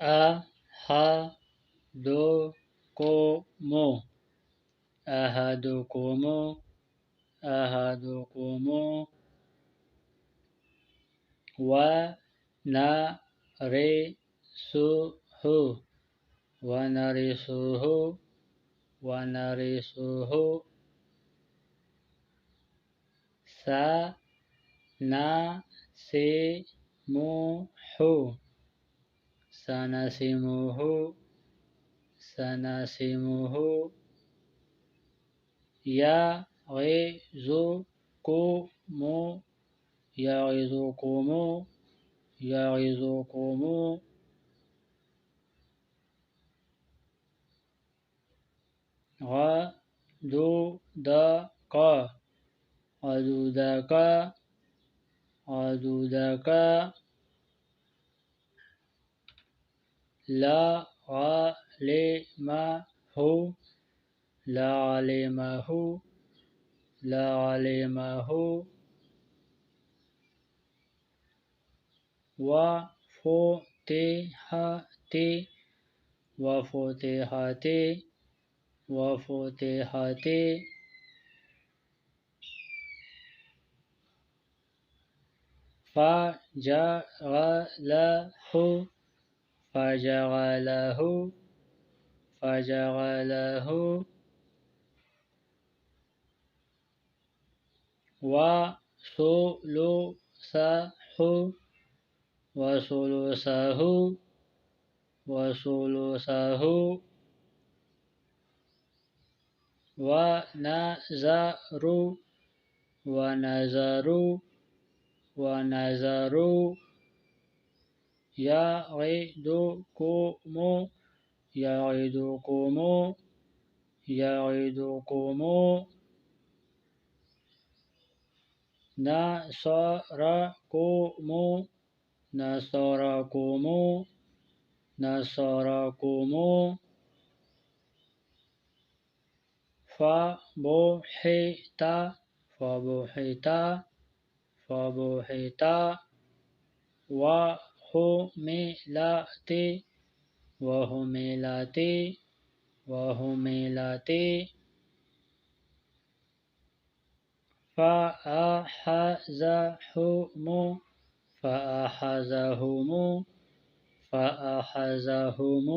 أحدكم أحدكم أحدكم ونرثه ونرثه ونرثه سنسمه سنسمه سنسمه يعظكم يعظكم يعظكم غدودك غدودك غدودك لعلمه لعلمه لعلمه وفتحت وفتحت وفتحت فجعله فجعله فجعله وثلثه وثلثه وثلثه ونذر ونذر ونذر يعدكم يعدكم يعدكم نصركم نصركم نصركم فبحت فبحت فبحت وحملت وحملت وحملت فأخذهم فأخذهم فأخذهم